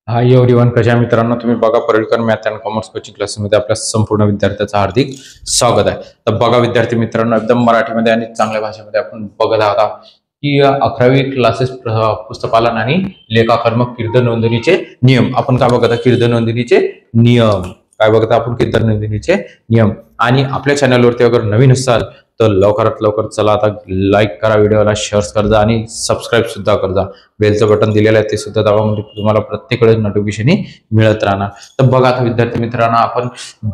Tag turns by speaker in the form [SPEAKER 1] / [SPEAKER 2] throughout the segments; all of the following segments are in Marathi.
[SPEAKER 1] हाय एव्हरीवन, कशा मित्रांनो तुम्ही बघा पर्यटन मॅथ अँड कॉमर्स कोचिंग क्लासमध्ये आपल्या संपूर्ण विद्यार्थ्यांचं हार्दिक स्वागत आहे। तर बघा विद्यार्थी मित्रांनो, एकदम मराठीमध्ये आणि चांगल्या भाषेमध्ये आपण बघत आहात की 11वी क्लासेस पुस्तकपालन आणि लेखाकर्मक कीर्तन नोंदणीचे नियम। आपण काय बघत कीर्तन नोंदणीचे नियम काय बघता आपण कीर्तन नोंदणीचे नियम। आणि आपल्या चॅनलवरती अगर नवीन असाल तर लवकरात लवकर चला आता लाईक करा, व्हिडिओला शेअर करा आणि सबस्क्राईब सुद्धा करा। बेलचं बटन दिलेलं आहे ते सुद्धा दाबा, म्हणजे तुम्हाला प्रत्येक वेळेस नोटिफिकेशन मिळत राहणार। तर बघा आता विद्यार्थी मित्रांनो, आपण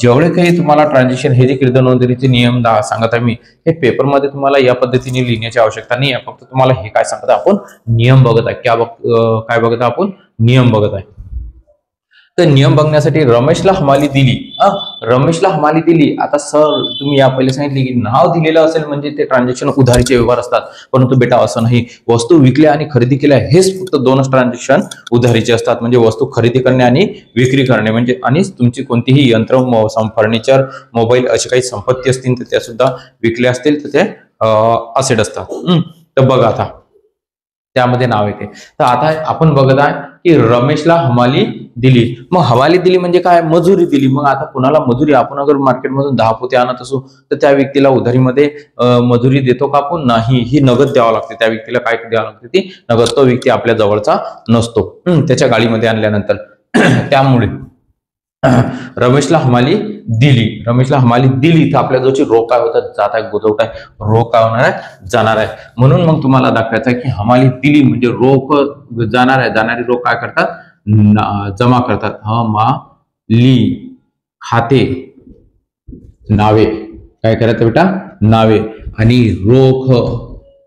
[SPEAKER 1] जेवढे काही तुम्हाला ट्रान्झॅक्शन हे जे कीर्तन नोंदणीचे नियम सांगत आहे मी, हे पेपर मध्ये तुम्हाला या पद्धतीने लिहिण्याची आवश्यकता नाही आहे। फक्त तुम्हाला हे काय सांगत आपण नियम बघत आहे, काय बघत आपण नियम बघत आहे। तर नियम बघण्यासाठी रमेशला हमाली दिली, रमेशला हमाली दिली। आता सर तुम्ही या पहिले सांगितले की नाव दिलेलं असेल म्हणजे ते ट्रान्झॅक्शन उधारीचे व्यवहार असतात, परंतु बेटा असं नाही। वस्तू विकल्या आणि खरेदी केल्या हेच फक्त दोनच ट्रान्झॅक्शन उधारीचे असतात, म्हणजे वस्तू खरेदी करणे आणि विक्री करणे, म्हणजे आणि तुमची कोणतीही यंत्र, फर्निचर, मोबाईल अशी काही संपत्ती असतील तर त्या सुद्धा विकल्या असतील तर ते असेट असतात। तर बघा आता त्यामध्ये नाव येते। तर आता आपण बघत आहे की रमेशला हमाली दिली। मग हवाली दिली म्हणजे काय, मजुरी दिली। मग आता कुणाला मजुरी, आपण अगर मार्केटमधून 10 पोते आणत असू तर त्या व्यक्तीला उधारीमध्ये मजुरी देतो का आपण, नाही, ही नगद द्यावं लागते। त्या व्यक्तीला काय द्यावं लागते, ती नगद। तो व्यक्ती आपल्या जवळचा नसतो त्याच्या गाडीमध्ये आणल्यानंतर त्यामुळे रमेशला हमाली दिली, रमेशला हमाली दिली तर आपल्या जवळची रोख काय होतात, जात आहे, गोजवत आहे, रोख काय होणार आहे, जाणार आहे। म्हणून मग तुम्हाला दाखवायचं आहे की हमाली दिली म्हणजे रोख जाणार आहे, जाणारी रोख काय करतात, जमा करतात। हमाली खाते नावे काय करायचं बेटा, नावे, आणि रोख,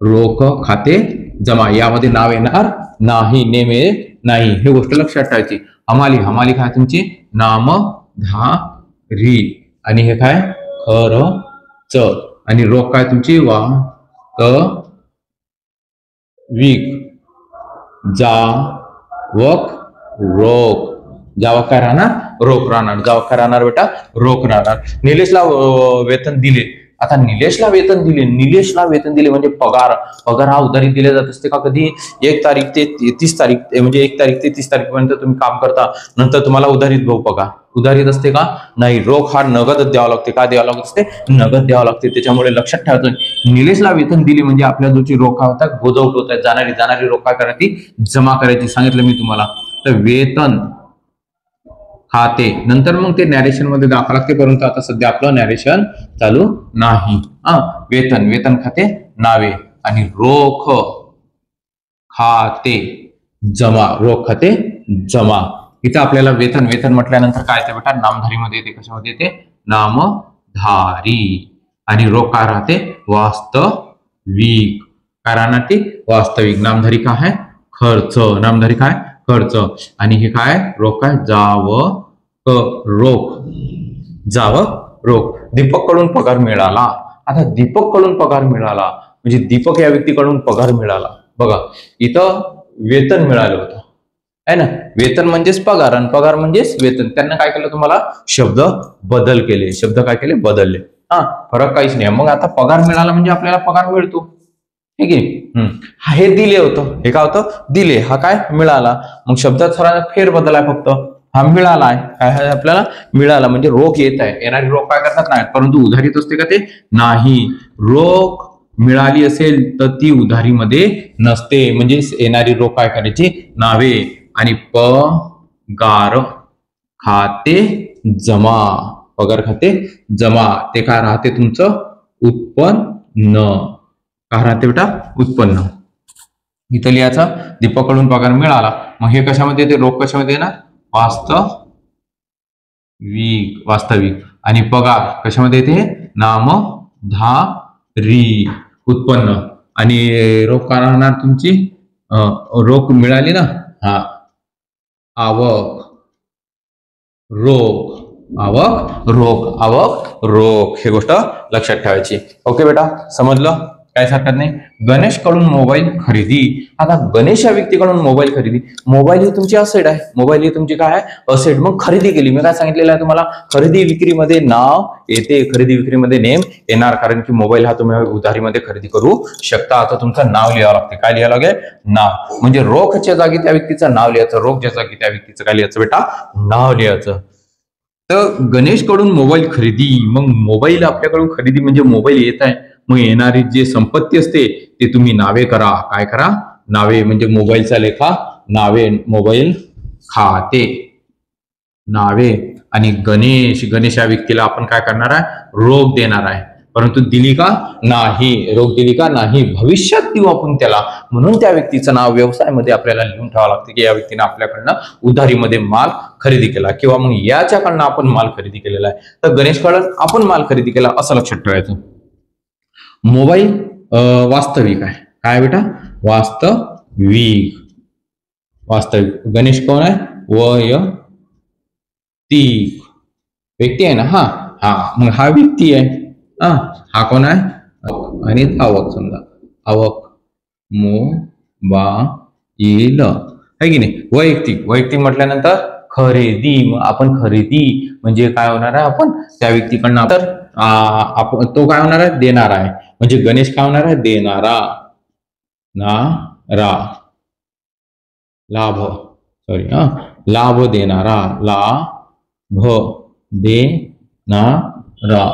[SPEAKER 1] रोख खाते जमा, यामध्ये नाव येणार नाही, नेमे नाही, हे गोष्ट लक्षात ठेवायची। हमाली, हमाली काय तुमची नामधारी, आणि हे काय खर्च, आणि रोख काय तुमची वास्तविक, जावक रोख, जावक काय राहणार, रोख राहणार, जावक काय राहणार बेटा, रोख राहणार। निलेशला वेतन दिले। आता निलेशला वेतन दिले, निलेशला वेतन दिले म्हणजे पगार, पगार हा उधारी दिला जात असते का, कधी 1 तारीख ते 30 तारीख, म्हणजे 1 तारीख ते 30 तारीखपर्यंत तुम्ही काम करता, नंतर तुम्हाला उधारीत भाऊ पगार उधारीत असते का, नाही, रोख हा नगद द्यावा लागते। का द्यावा लागत असते, नगद द्यावा लागते। त्याच्यामुळे लक्षात ठेवायचं, निलेशला वेतन दिली म्हणजे आपल्या जोची रोख होता गोजवट होत आहे, जाणारी, जाणारी रोख काय करायची, जमा करायची, सांगितलं मी तुम्हाला। तर वेतन खाते, नंतर मग ते नॅरेशन मध्ये दाखवा लागते, परंतु आता सध्या आपलं नॅरेशन चालू नाही। वेतन, वेतन खाते नावे, आणि रोख खाते जमा, रोख खाते जमा। इथं आपल्याला वेतन, वेतन म्हटल्यानंतर काय येते बेटा, नामधारी मध्ये येते, कशामध्ये येते, नामधारी, आणि रोख काय राहते, वास्तविक, काय राहणार ती, वास्तविक। नामधारी काय आहे, खर्च, नामधारी काय, खर्च, आणि हे काय रोख काय, जावक रोख, जावक रोख। दीपक कडून पगार मिळाला। आता दीपक कडून पगार मिळाला म्हणजे दीपक या व्यक्तीकडून पगार मिळाला। बघा इथं वेतन मिळालं होतं आहे ना, वेतन म्हणजेच पगार आणि पगार म्हणजेच वेतन। त्यांना काय केलं, तुम्हाला शब्द बदल केले, शब्द काय केले, बदलले, फरक काहीच नाही। मग आता पगार मिळाला म्हणजे आपल्याला पगार मिळतो, ठीक आहे। हे दिले होतं, हे काय होतं, दिले, हा काय मिळाला, मग शब्दात थोडा फेर बदल आहे फक्त, हा मिळाला आहे, काय आहे आपल्याला मिळाला, म्हणजे रोख येत आहे, येणारी रोख काय करतात नाही, परंतु उधारीत असते का ते, नाही, रोख मिळाली असेल तर ती उधारीमध्ये नसते, म्हणजे येणारी रोख काय करायची, नावे, आणि पगार खाते जमा, पगार खाते जमा, ते काय राहते तुमचं उत्पन्न, काय राहते बेटा, उत्पन्न। इथं लिहायचा दीपक कडून पगार मिळाला, मग हे कशामध्ये येते, रोख कशामध्ये येणार, वास्तविक, वास्तविक, आणि पगार कशामध्ये येते, नामधारी, उत्पन्न, आणि रोख काय राहणार तुमची, रोख मिळाली ना, आवक रोख, आवक रोख, आवक रोख, हे गोष्ट लक्षात ठेवायची। ओके बेटा, समजलं। काहीच हरकत नाही. गणेशकडून मोबाईल खरेदी. आता गणेश या व्यक्तीकडून मोबाईल खरेदी. मोबाईल ही तुमची असेट आहे. मोबाईल ही तुमची काय आहे असेट. मग खरेदी केली. मी काय सांगितलेलं आहे तुम्हाला, खरेदी विक्रीमध्ये नाव येते, खरेदी विक्रीमध्ये नेम येणार, कारण की मोबाईल हा तुम्ही उधारीमध्ये खरेदी करू शकता. आता तुमचं नाव लिहावं लागते. काय लिहावं लागेल? नाव. म्हणजे रोखच्या जागी त्या व्यक्तीचं नाव लिहायचं, रोखच्या जागी त्या व्यक्तीचं काय लिहायचं बेटा? नाव लिहायचं. तर गणेशकडून मोबाईल खरेदी. मग मोबाईल आपल्याकडून खरेदी म्हणजे मोबाईल येत आहे, मग येणारी जे संपत्ती असते ते तुम्ही नावे करा. काय करा? नावे. म्हणजे मोबाईलचा लेखा नावे, मोबाईल खाते नावे. आणि गणेश या व्यक्तीला आपण काय करणार आहे? रोख देणार आहे. परंतु दिली का? नाही. रोख दिली का? नाही. भविष्यात देऊ आपण त्याला. म्हणून त्या व्यक्तीचं नाव व्यवसायामध्ये आपल्याला लिहून ठेवावं लागतं की या व्यक्तीने आपल्याकडनं उधारीमध्ये माल खरेदी केला, किंवा मग याच्याकडनं आपण माल खरेदी केलेला आहे. तर गणेशकडून आपण माल खरेदी केला असं लक्षात ठेवायचं. मोबाईल वास्तविक आहे. काय बेटा? वास्तविक. वास्तविक. गणेश कोण आहे? वैयक्तिक व्यक्ती आहे ना. हा मग हा व्यक्ती आहे. हा कोण आहे? आणि आवक. समजा आवक मोबाईल आहे की नाही. वैयक्तिक. वैयक्तिक म्हटल्यानंतर खरेदी. मग आपण खरेदी म्हणजे काय होणार आहे? आपण त्या व्यक्तीकडनं तर आपण तो काय होणार आहे? देणार आहे. म्हणजे गणेश काय होणार आहे? देणारा. लाभ. सॉरी लाभ देणारा. लाभ देणारा.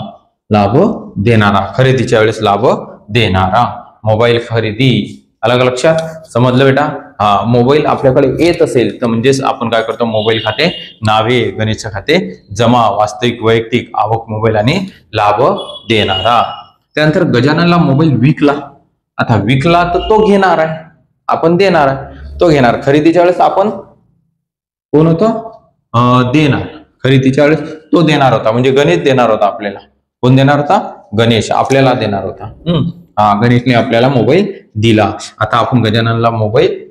[SPEAKER 1] लाभ देणारा. खरेदीच्या वेळेस लाभ देणारा. मोबाईल खरेदी. अलग लक्षात. समजलं बेटा? मोबाईल आपल्याकडे येत असेल तर म्हणजेच आपण काय करतो? मोबाईल खाते नावे, गणेशचे खाते जमा, वास्तविक, वैयक्तिक, आवक, मोबाईल आणि लाभ देणारा. त्यानंतर गजाननला मोबाईल विकला. आता विकला तर तो घेणार आहे, आपण देणार आहे. तो घेणार. खरेदीच्या वेळेस आपण कोण होतो? देणार. खरेदीच्या वेळेस तो देणार होता, म्हणजे गणेश देणार होता आपल्याला. कोण देणार होता? गणेश आपल्याला देणार होता. गणेशने आपल्याला मोबाईल दिला. आता आपण गजाननला मोबाईल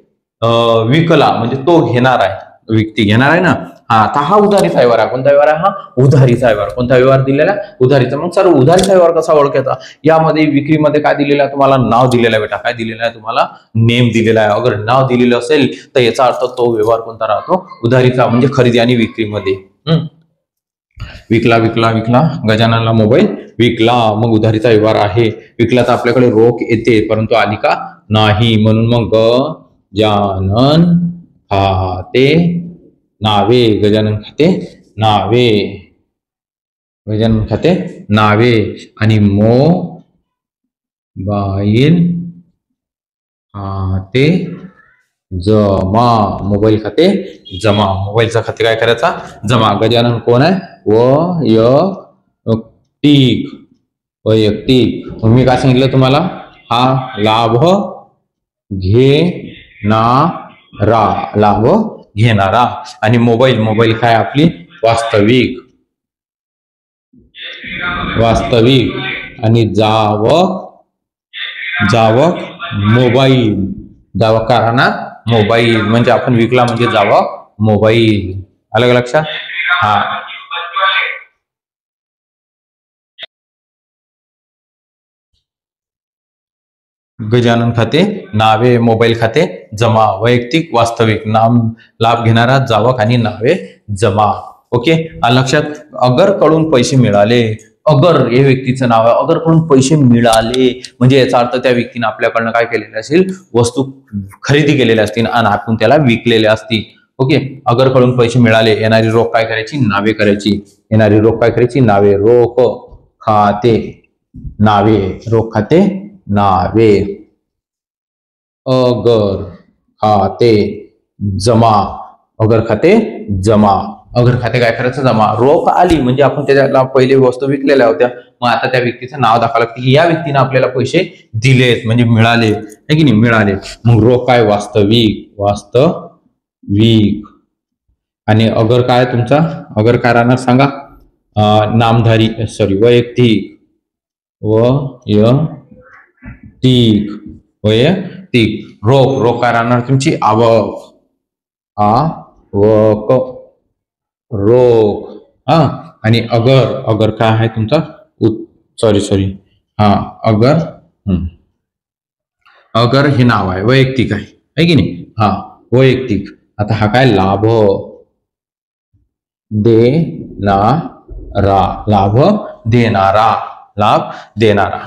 [SPEAKER 1] विकला म्हणजे तो घेणार आहे, व्यक्ती घेणार आहे ना. आता हा उधारीचा व्यवहार आहे. कोणता व्यवहार आहे हा? उधारीचा व्यवहार. कोणता व्यवहार दिलेला? उधारीचा. मग सर उधारीचा व्यवहार कसा ओळखायचा? यामध्ये विक्रीमध्ये काय दिलेलं आहे तुम्हाला? नाव दिलेलं आहे बेटा. काय दिलेलं आहे तुम्हाला? नेम दिलेला आहे. अगर नाव दिलेलं असेल तर याचा अर्थ तो व्यवहार कोणता राहतो? उधारीचा. म्हणजे खरेदी आणि विक्रीमध्ये. विकला. गजाननला मोबाईल विकला, मग उधारीचा व्यवहार आहे. विकला तर आपल्याकडे रोख येते, परंतु आली का? नाही. म्हणून मग गजानन खाते नावे. गजानन खाते नावे. गजानन खाते नावे. आणि मोबाईल खाते जमा. मोबाईल खाते जमा. मोबाईलचा खाते काय करायचा? जमा. गजानन कोण आहे? वैयक्तिक. मी काय सांगितलं तुम्हाला? हा लाभ घेणारा. लाभ घेणारा. आणि मोबाईल काय आपली? वास्तविक. आणि जावक मोबाईल. जावक का राहणार? मोबाईल. म्हणजे आपण विकला म्हणजे जावक मोबाईल. अलग लक्षात. गजानन खाते नावे, मोबाईल खाते जमा, वैयक्तिक, वास्तविक. नाम लाभ घेणारा, जावक आणि नावे जमा. ओके. लक्षात. अगर कडून पैसे मिळाले. अगर हे व्यक्तीचं नाव आहे. अगर कडून पैसे मिळाले म्हणजे याचा अर्थ त्या व्यक्तीने आपल्याकडनं काय केलेले असेल? वस्तू खरेदी केलेल्या असतील आणि आपण त्याला विकलेल्या असतील. ओके. अगर कडून पैसे मिळाले. येणारी रोख काय करायची? नावे करायची. येणारी रोख काय करायची? नावे. रोख खाते नावे. रोख खाते नावे. अगर खाते जमा. अगर खाते जमा. अगर खाते काय करायचं? जमा. रोख आली म्हणजे आपण त्याला पहिले वस्तू विकलेल्या होत्या, मग आता त्या व्यक्तीचं नाव दाखवावं लागतं की या व्यक्तीने आपल्याला पैसे दिलेत, म्हणजे मिळाले आहे की नाही? मिळाले. मग रोख काय? वास्तविक. आणि अगर काय तुमचा? अगर काय राहणार सांगा? नामधारी. सॉरी, वैयक्तिक. रोख काय राहणार तुमची? आवक. रोख. आणि अगर काय आहे तुमचा? अगर अगर हे नाव आहे, वैयक्तिक आहे की नाही? हा, वैयक्तिक. आता हा काय? लाभ देणारा, लाभ देणारा, लाभ देणारा.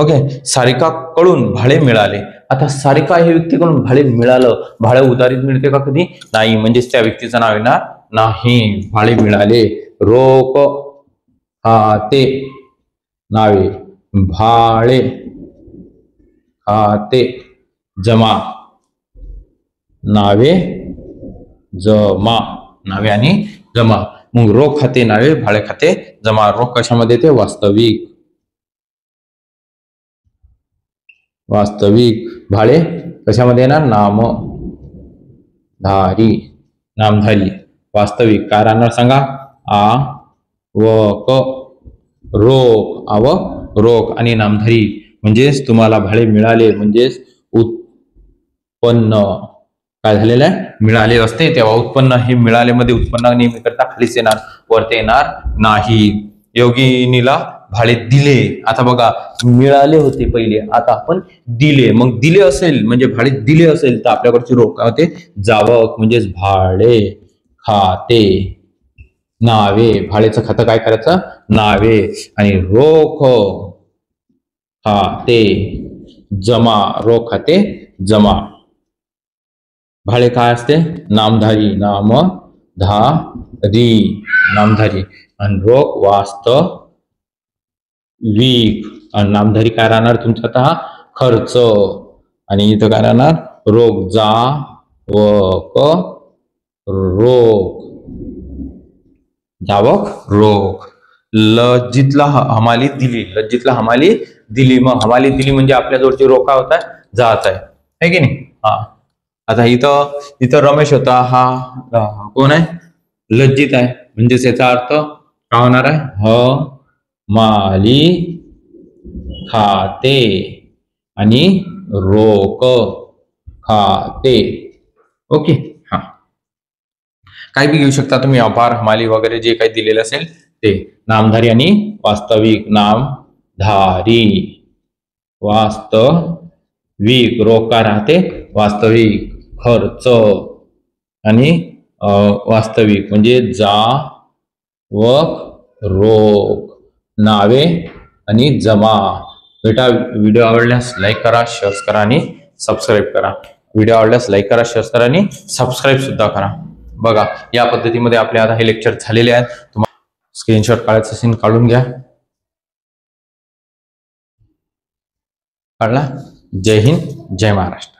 [SPEAKER 1] ओके. सारिकाकडून भाडे मिळाले. आता सारिका हे व्यक्तीकडून भाडे मिळालं, भाडे उधारीत मिळते का कधी? नाही, म्हणजेच त्या व्यक्तीचं नाव येणार नाही. भाडे मिळाले. रोख खाते नावे, भाडे खाते जमा नावे, जमा नावे आणि जमा. मग रोख खाते नावे, भाडे खाते जमा. रोख कशामध्ये येते? वास्तविक. वास्तविक. भाडे कशामध्ये येणार? नामधारी. नामधारी. वास्तविक काय राहणार सांगा? आवक, रोख. आवक, रोख आणि नामधारी. म्हणजेच तुम्हाला भाडे मिळाले म्हणजेच उत्पन्न काय झालेलं आहे? मिळाले असते. तेव्हा उत्पन्न हे मिळाले मध्ये उत्पन्न नेहमी करता खालीच येणार, वरती येणार नाही. योगिनीला भाडे दिले. आता बघा, मिळाले होते पहिले, आता आपण दिले. मग दिले असेल म्हणजे भाडे दिले असेल तर आपल्याकडची रोख काय होते? जावक. म्हणजेच भाडे खाते नावे. भाडेचं खातं काय करायचं? नावे. आणि रोख खाते जमा. रोख खाते जमा. भाडे काय असते? नामधारी. नामधारी. नामधारी. आणि रोख वास्तविक. आणि नामधारी काय राहणार तुमचा? आता खर्च. आणि इथं काय राहणार? रोख. जावक, रोख. जावक, रोख. लज्जितला हमाली दिली. लज्जितला हमाली दिली. मग हमाली दिली म्हणजे आपल्या जवळची रोख काय होता? जात आहे की नाही? हा. आता इथं रमेश होता, हा कोण आहे? लज्जित आहे. म्हणजेच याचा अर्थ काय होणार आहे? हमाली खाते आणि रोख खाते. ओके. हा, काय बी घेऊ शकता तुम्ही, व्यापार, हमाली वगैरे जे काही दिलेलं असेल ते. नामधारी आणि वास्तविक. नामधारी, वास्तविक. रोख काय राहते? वास्तविक. खर्च आणि वास्तविक म्हणजे जावक, रोख. नावे आणि जमा. बेटा, व्हिडिओ आवडल्यास लाईक करा, शेअर करा आणि सबस्क्राईब करा. व्हिडिओ आवडल्यास लाईक करा, शेअर करा आणि सबस्क्राईब सुद्धा करा. बघा, या पद्धतीमध्ये आपले आता हे लेक्चर झालेले आहेत. तुम्हाला स्क्रीनशॉट काढायचं असेल काढून घ्या. काढला? जय हिंद, जय महाराष्ट्र.